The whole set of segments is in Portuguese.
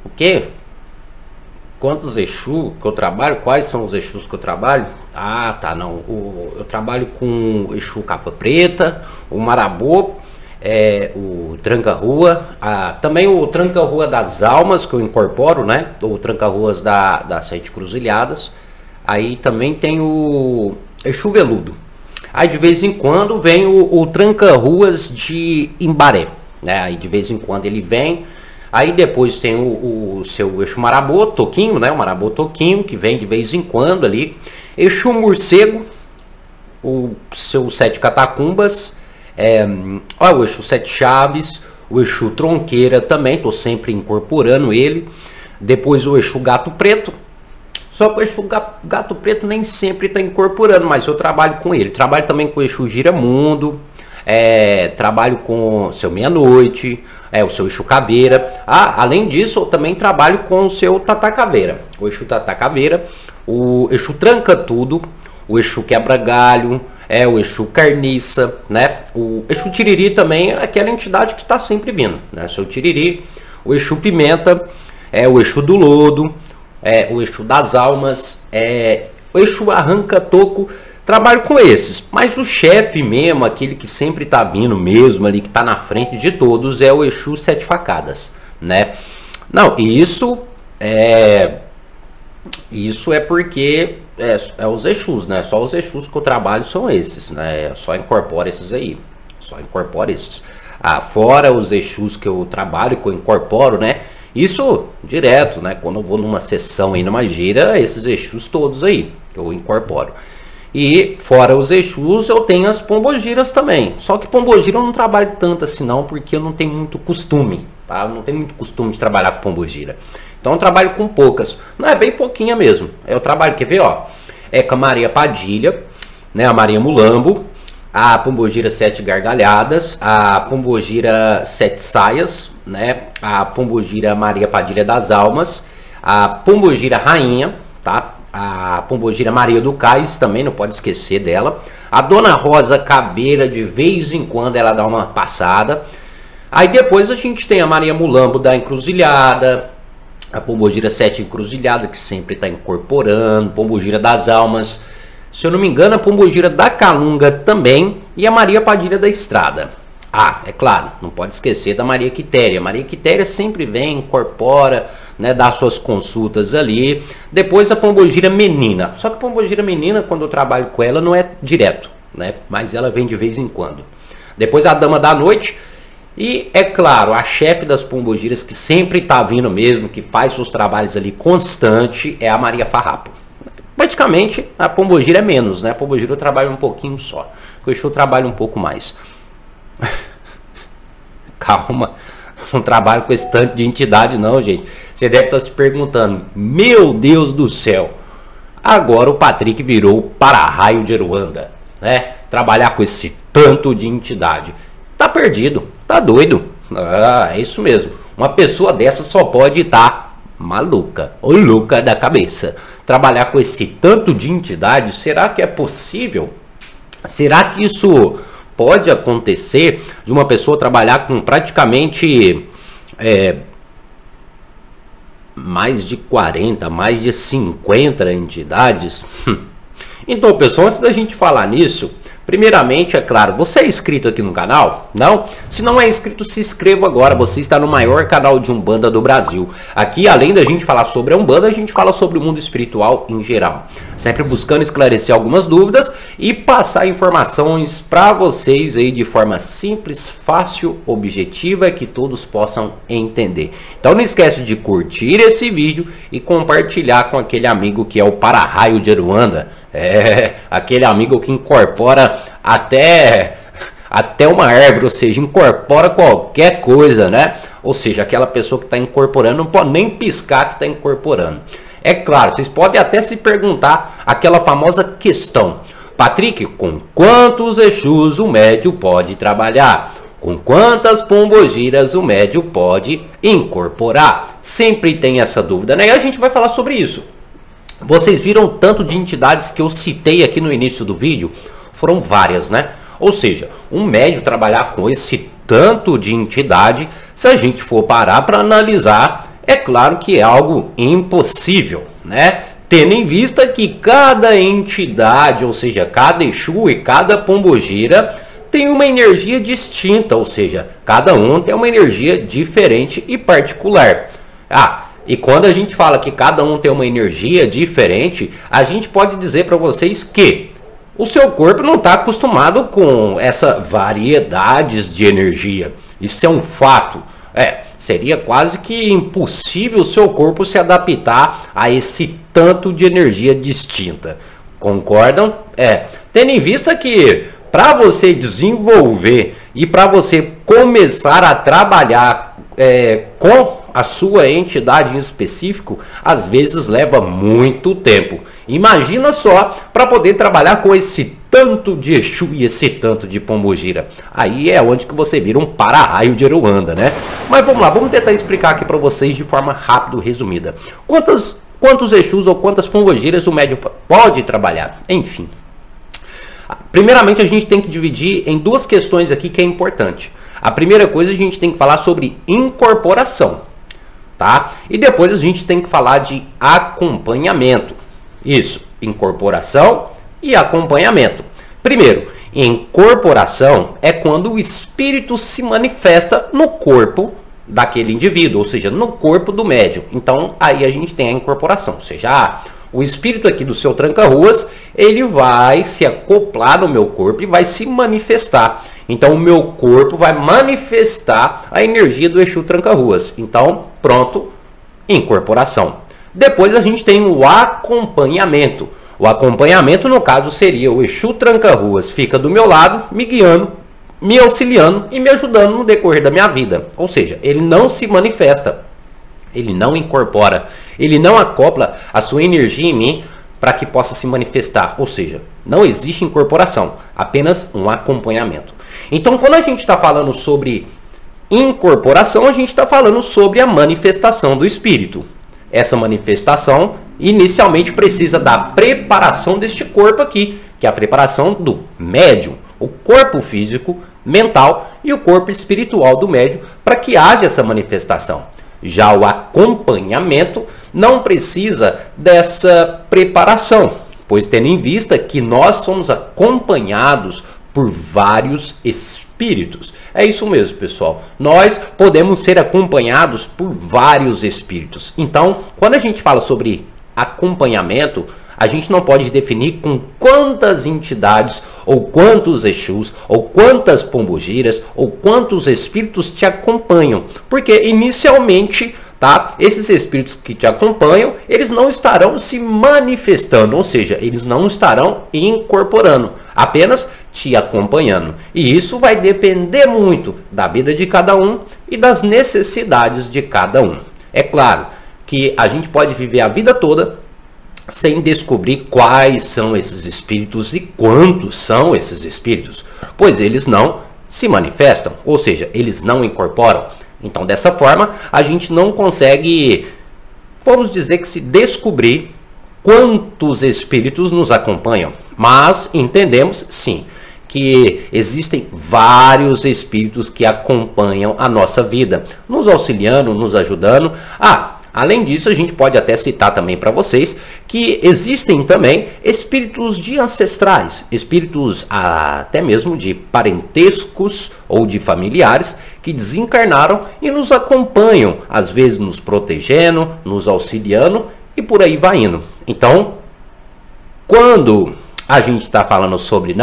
O quê? Quantos Exu que eu trabalho? Quais são os Exus que eu trabalho? Ah, tá, não. Eu trabalho com o Exu Capa Preta, o Marabô, o Tranca-Rua, também o Tranca-Rua das Almas, que eu incorporo, né? O Tranca-Ruas das Sete Cruzilhadas. Aí também tem o Exu Veludo. Aí de vez em quando vem o Tranca-Ruas de Imbaré, né? Aí de vez em quando ele vem. Aí depois tem o seu Exu Marabô, Toquinho, né? O Marabô Toquinho, que vem de vez em quando ali. Exu Morcego, o seu Sete Catacumbas, o Exu Sete Chaves, o Exu Tronqueira também, tô sempre incorporando ele. Depois o Exu Gato Preto. Só que o Exu Gato Preto nem sempre está incorporando, mas eu trabalho com ele. Trabalho também com o Exu Giramundo. Trabalho com o seu Meia-Noite, o seu Exu Caveira. Além disso, eu também trabalho com o seu Tata Caveira. O Exu Tata Caveira, o Exu Tranca Tudo, o Exu Quebra Galho, o Exu Carniça, né? O Exu Tiriri também é aquela entidade que está sempre vindo, né? O seu Tiriri, o Exu Pimenta, o Exu do Lodo, o Exu das Almas, o Exu Arranca Toco. Trabalho com esses, mas o chefe mesmo, aquele que sempre tá vindo mesmo ali, que tá na frente de todos, é o Exu Sete Facadas, né? Não, isso é porque é os Exus, né? Só os Exus que eu trabalho são esses, né? Só incorporo esses aí, só incorporo esses. Fora os Exus que eu trabalho, que eu incorporo, né? Isso direto, né? Quando eu vou numa sessão aí, numa gira, esses Exus todos aí, que eu incorporo. E fora os Exus, eu tenho as pombogiras também. Só que pombogira eu não trabalho tanto assim não, porque eu não tenho muito costume, tá? Eu não tenho muito costume de trabalhar com pombogira. Então eu trabalho com poucas. Não, é bem pouquinha mesmo. Eu trabalho, quer ver, ó? Com a Maria Padilha, né? A Maria Mulambo, a pombogira Sete Gargalhadas, a pombogira Sete Saias, né? A pombogira Maria Padilha das Almas, a pombogira Rainha, tá? A pombogira Maria do Cais também, não pode esquecer dela. A Dona Rosa Caveira, de vez em quando ela dá uma passada. Aí depois a gente tem a Maria Mulambo da Encruzilhada, a pombogira Sete Encruzilhada, que sempre está incorporando, pombogira das Almas, se eu não me engano a pombogira da Calunga também, e a Maria Padilha da Estrada. É claro, não pode esquecer da Maria Quitéria. Maria Quitéria sempre vem, incorpora, né, dá suas consultas ali. Depois a pombogira Menina. Só que a pombogira Menina, quando eu trabalho com ela, não é direto, né? Mas ela vem de vez em quando. Depois a Dama da Noite. E, é claro, a chefe das pombogiras, que sempre tá vindo mesmo, que faz seus trabalhos ali constante, é a Maria Farrapo. Praticamente a pombogira é menos, né? A pombogira eu trabalho um pouquinho só. O Exu eu trabalho um pouco mais. Calma, não trabalho com esse tanto de entidade não, gente. Você deve estar se perguntando, meu Deus do céu, agora o Patrick virou para-raio de Aruanda, né? Trabalhar com esse tanto de entidade. Tá perdido, tá doido. É isso mesmo. Uma pessoa dessa só pode estar maluca ou louca da cabeça. Trabalhar com esse tanto de entidade, será que é possível? Será que isso pode acontecer de uma pessoa trabalhar com praticamente mais de 40, mais de 50 entidades? Então, pessoal, antes da gente falar nisso, primeiramente, é claro, você é inscrito aqui no canal? Não? Se não é inscrito, se inscreva agora. Você está no maior canal de Umbanda do Brasil. Aqui, além da gente falar sobre a Umbanda, a gente fala sobre o mundo espiritual em geral. Sempre buscando esclarecer algumas dúvidas e passar informações para vocês aí de forma simples, fácil, objetiva, que todos possam entender. Então não esquece de curtir esse vídeo e compartilhar com aquele amigo que é o para-raio de Aruanda. Aquele amigo que incorpora até uma árvore, ou seja, incorpora qualquer coisa, né? Ou seja, aquela pessoa que está incorporando não pode nem piscar que está incorporando. É claro, vocês podem até se perguntar aquela famosa questão: Patrick, com quantos Exus o médium pode trabalhar? Com quantas pombogiras o médium pode incorporar? Sempre tem essa dúvida, né? E a gente vai falar sobre isso. Vocês viram o tanto de entidades que eu citei aqui no início do vídeo? Foram várias, né? Ou seja, um médium trabalhar com esse tanto de entidade, se a gente for parar para analisar, É claro que é algo impossível, né? Tendo em vista que cada entidade, ou seja, cada Exu e cada pombogira tem uma energia distinta, ou seja, cada um tem uma energia diferente e particular. E quando a gente fala que cada um tem uma energia diferente, a gente pode dizer para vocês que o seu corpo não está acostumado com essa variedades de energia. Isso é um fato. Seria quase que impossível o seu corpo se adaptar a esse tanto de energia distinta. Concordam? Tendo em vista que para você desenvolver e para você começar a trabalhar com a sua entidade em específico, às vezes leva muito tempo. Imagina só para poder trabalhar com esse tanto de Exu e esse tanto de pombogira. Aí é onde que você vira um para-raio de Aruanda, né? Mas vamos lá, vamos tentar explicar aqui para vocês de forma rápida e resumida. Quantos Exus ou quantas pombogiras o médium pode trabalhar? Enfim. Primeiramente, a gente tem que dividir em duas questões aqui que é importante. A primeira coisa, a gente tem que falar sobre incorporação, tá? E depois a gente tem que falar de acompanhamento. Isso, incorporação e acompanhamento. Primeiro, incorporação é quando o espírito se manifesta no corpo daquele indivíduo, ou seja, no corpo do médium. Então, aí a gente tem a incorporação, ou seja, o espírito aqui do seu tranca-ruas, ele vai se acoplar no meu corpo e vai se manifestar. Então, o meu corpo vai manifestar a energia do Exu tranca-ruas. Então, pronto, incorporação. Depois a gente tem o acompanhamento. O acompanhamento, no caso, seria o Exu tranca-ruas fica do meu lado, me guiando, me auxiliando e me ajudando no decorrer da minha vida. Ou seja, ele não se manifesta, ele não incorpora, ele não acopla a sua energia em mim para que possa se manifestar. Ou seja, não existe incorporação, apenas um acompanhamento. Então, quando a gente está falando sobre incorporação, a gente está falando sobre a manifestação do espírito. Essa manifestação inicialmente precisa da preparação deste corpo aqui, que é a preparação do médium, o corpo físico, mental e o corpo espiritual do médium, para que haja essa manifestação. Já o acompanhamento não precisa dessa preparação, pois tendo em vista que nós somos acompanhados por vários espíritos. É isso mesmo, pessoal. Nós podemos ser acompanhados por vários espíritos. Então, quando a gente fala sobre acompanhamento, a gente não pode definir com quantas entidades, ou quantos Exus, ou quantas pombogiras, ou quantos espíritos te acompanham. Porque inicialmente, tá, esses espíritos que te acompanham, eles não estarão se manifestando, ou seja, eles não estarão incorporando, apenas te acompanhando. E isso vai depender muito da vida de cada um e das necessidades de cada um. É claro que a gente pode viver a vida toda sem descobrir quais são esses espíritos e quantos são esses espíritos, pois eles não se manifestam, ou seja, eles não incorporam. Então, dessa forma, a gente não consegue, vamos dizer que se descobrir quantos espíritos nos acompanham, mas entendemos sim que existem vários espíritos que acompanham a nossa vida, nos auxiliando, nos ajudando. Além disso, a gente pode até citar também para vocês que existem também espíritos de ancestrais, espíritos até mesmo de parentescos ou de familiares que desencarnaram e nos acompanham, às vezes nos protegendo, nos auxiliando e por aí vai indo. Então, quando a gente está falando sobre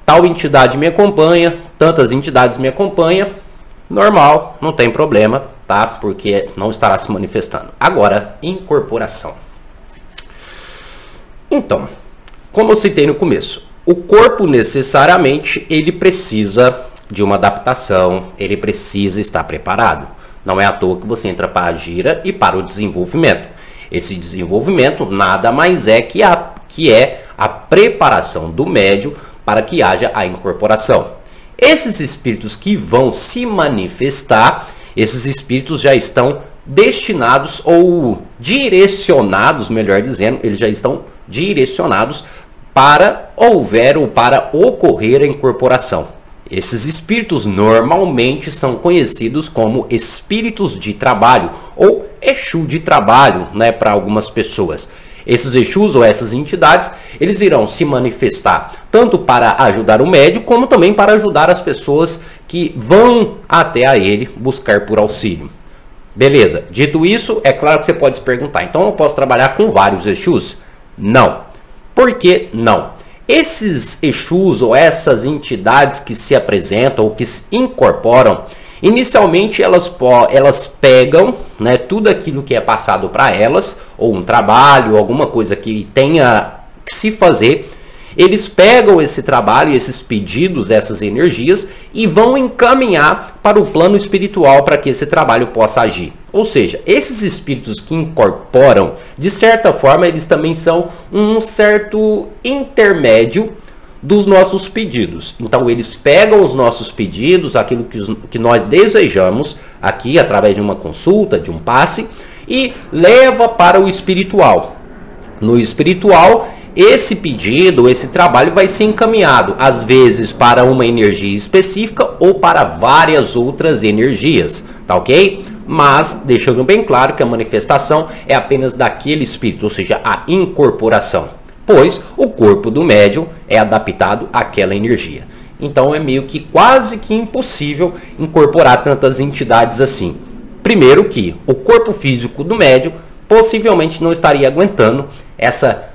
tal entidade me acompanha, tantas entidades me acompanham, normal, não tem problema, tá? Porque não estará se manifestando. Agora, incorporação. Então, como eu citei no começo, o corpo necessariamente ele precisa de uma adaptação, ele precisa estar preparado. Não é à toa que você entra para a gira e para o desenvolvimento. Esse desenvolvimento nada mais é que a preparação do médium para que haja a incorporação. Esses espíritos que vão se manifestar, esses espíritos já estão destinados ou direcionados, melhor dizendo, eles já estão direcionados para houver ou para ocorrer a incorporação. Esses espíritos normalmente são conhecidos como espíritos de trabalho ou Exu de trabalho, né, para algumas pessoas. Esses Exus ou essas entidades, eles irão se manifestar tanto para ajudar o médium, como também para ajudar as pessoas que vão até a ele buscar por auxílio. Beleza, dito isso, é claro que você pode se perguntar, então eu posso trabalhar com vários Exus? Não. Por que não? Esses Exus ou essas entidades que se apresentam ou que se incorporam, inicialmente elas pegam, né, tudo aquilo que é passado para elas, ou um trabalho, alguma coisa que tenha que se fazer, eles pegam esse trabalho, esses pedidos, essas energias e vão encaminhar para o plano espiritual para que esse trabalho possa agir. Ou seja, esses espíritos que incorporam, de certa forma, eles também são um certo intermédio dos nossos pedidos. Então eles pegam os nossos pedidos, aquilo que nós desejamos aqui através de uma consulta, de um passe, e leva para o espiritual. No espiritual, esse pedido, esse trabalho vai ser encaminhado, às vezes para uma energia específica ou para várias outras energias, tá ok? Mas deixando bem claro que a manifestação é apenas daquele espírito, ou seja, a incorporação, pois o corpo do médium é adaptado àquela energia. Então é meio que quase que impossível incorporar tantas entidades assim. Primeiro que o corpo físico do médium possivelmente não estaria aguentando essa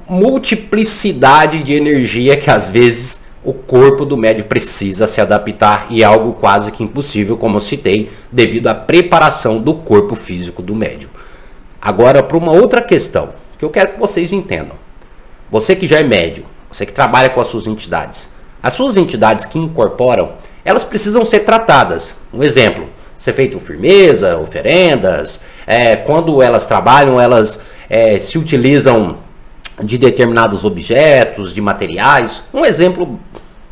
multiplicidade de energia que às vezes o corpo do médium precisa se adaptar, e é algo quase que impossível, como eu citei, devido à preparação do corpo físico do médium. Agora, para uma outra questão, que eu quero que vocês entendam. Você que já é médium, você que trabalha com as suas entidades que incorporam, elas precisam ser tratadas. Um exemplo, ser feito firmeza, oferendas, quando elas trabalham, elas se utilizam de determinados objetos, de materiais. Um exemplo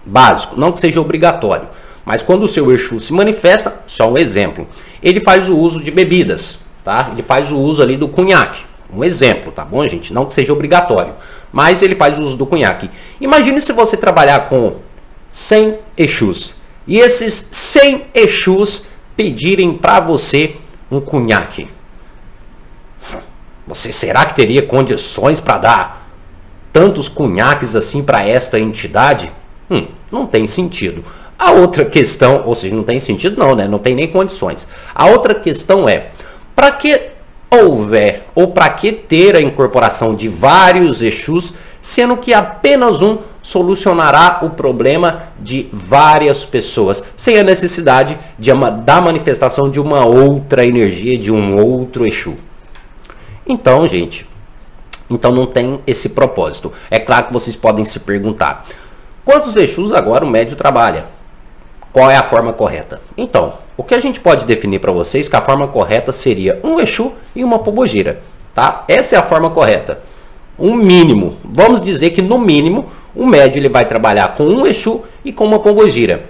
básico, não que seja obrigatório, mas quando o seu Exu se manifesta, só um exemplo, ele faz o uso de bebidas, tá? Ele faz o uso ali do cunhaque, um exemplo, tá bom, gente? Não que seja obrigatório, mas ele faz o uso do cunhaque. Imagine se você trabalhar com 100 Exus e esses 100 Exus pedirem para você um cunhaque. Você será que teria condições para dar tantos cunhaques assim para esta entidade? Não tem sentido. A outra questão, ou seja, não tem sentido não, né? Não tem nem condições. A outra questão é, para que houver ou para que ter a incorporação de vários Exus, sendo que apenas um solucionará o problema de várias pessoas, sem a necessidade da manifestação de uma outra energia, de um outro Exu? Então, gente, não tem esse propósito. É claro que vocês podem se perguntar, quantos Exus agora o médium trabalha? Qual é a forma correta? Então, o que a gente pode definir para vocês que a forma correta seria um Exu e uma pombogira, tá? Essa é a forma correta. Um mínimo, vamos dizer que no mínimo, o médium ele vai trabalhar com um Exu e com uma pombogira.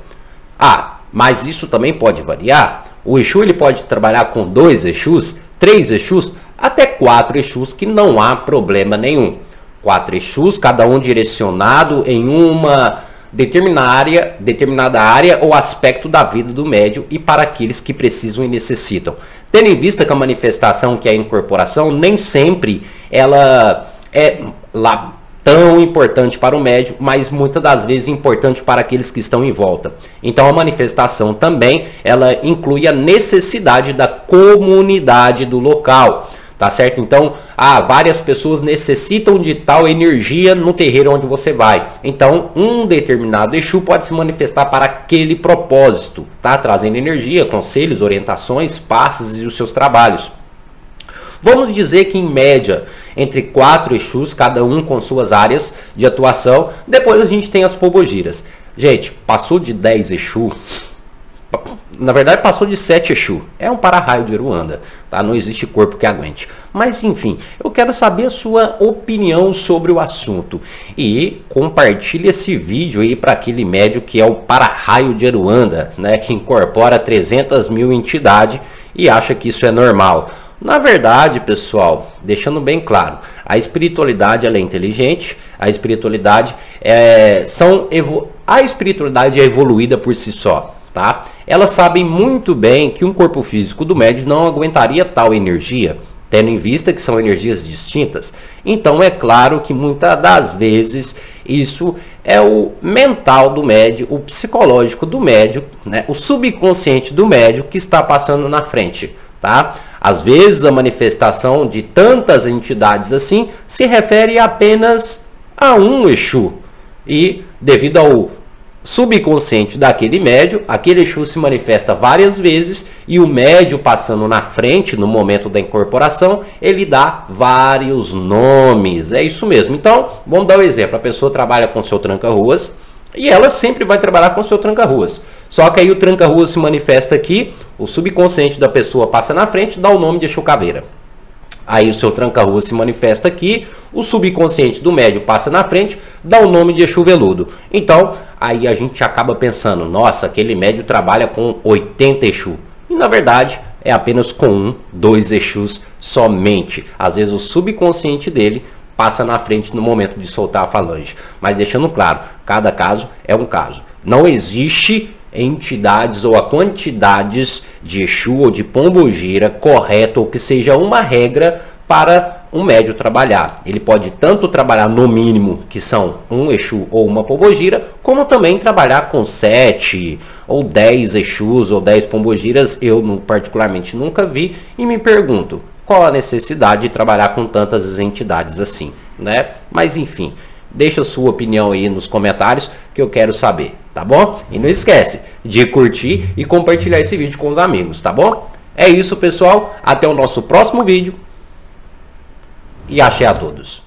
Mas isso também pode variar. O Exu ele pode trabalhar com 2 Exus, 3 Exus, até 4 Exus, que não há problema nenhum. 4 Exus, cada um direcionado em uma determinada área ou aspecto da vida do médium e para aqueles que precisam e necessitam. Tendo em vista que a manifestação, que é a incorporação, nem sempre ela é lá tão importante para o médium, mas muitas das vezes importante para aqueles que estão em volta. Então a manifestação também, ela inclui a necessidade da comunidade do local. Tá certo? Então, várias pessoas necessitam de tal energia no terreiro onde você vai. Então, um determinado Exu pode se manifestar para aquele propósito, tá? Trazendo energia, conselhos, orientações, passes e os seus trabalhos. Vamos dizer que, em média, entre 4 Exus, cada um com suas áreas de atuação. Depois a gente tem as pombogiras. Gente, passou de 10 Exu... Na verdade, passou de 7 Exu. É um para-raio de Aruanda, tá? Não existe corpo que aguente. Mas, enfim, eu quero saber a sua opinião sobre o assunto. E compartilhe esse vídeo aí para aquele médium que é o para-raio de Aruanda, né? Que incorpora 300 mil entidades e acha que isso é normal. Na verdade, pessoal, deixando bem claro, a espiritualidade ela é inteligente, a espiritualidade a espiritualidade é evoluída por si só, tá? Elas sabem muito bem que um corpo físico do médium não aguentaria tal energia, tendo em vista que são energias distintas. Então é claro que muitas das vezes isso é o mental do médium, o psicológico do médium, né? O subconsciente do médium que está passando na frente, tá? Às vezes a manifestação de tantas entidades assim se refere apenas a um Exu. E devido ao subconsciente daquele médium, aquele Exu se manifesta várias vezes e o médium passando na frente no momento da incorporação, ele dá vários nomes. É isso mesmo. Então, vamos dar um exemplo. A pessoa trabalha com seu tranca-ruas e ela sempre vai trabalhar com seu tranca-ruas. Só que aí o tranca-ruas se manifesta aqui, o subconsciente da pessoa passa na frente, dá o nome de Exu Caveira. Aí o seu tranca-ruas se manifesta aqui, o subconsciente do médium passa na frente, dá o nome de Exu Veludo. Então, aí a gente acaba pensando, nossa, aquele médium trabalha com 80 Exu. E na verdade, é apenas com 1, 2 Exus somente. Às vezes o subconsciente dele passa na frente no momento de soltar a falange. Mas deixando claro, cada caso é um caso. Não existe entidades ou a quantidades de Exu ou de pombogira correta ou que seja uma regra para um médium trabalhar. Ele pode tanto trabalhar no mínimo, que são um Exu ou uma pombogira, como também trabalhar com 7 ou 10 Exus ou 10 pombogiras. Eu particularmente nunca vi e me pergunto, qual a necessidade de trabalhar com tantas entidades assim, né? Mas enfim, deixa a sua opinião aí nos comentários que eu quero saber, tá bom? E não esquece de curtir e compartilhar esse vídeo com os amigos, tá bom? É isso, pessoal. Até o nosso próximo vídeo. E axé a todos.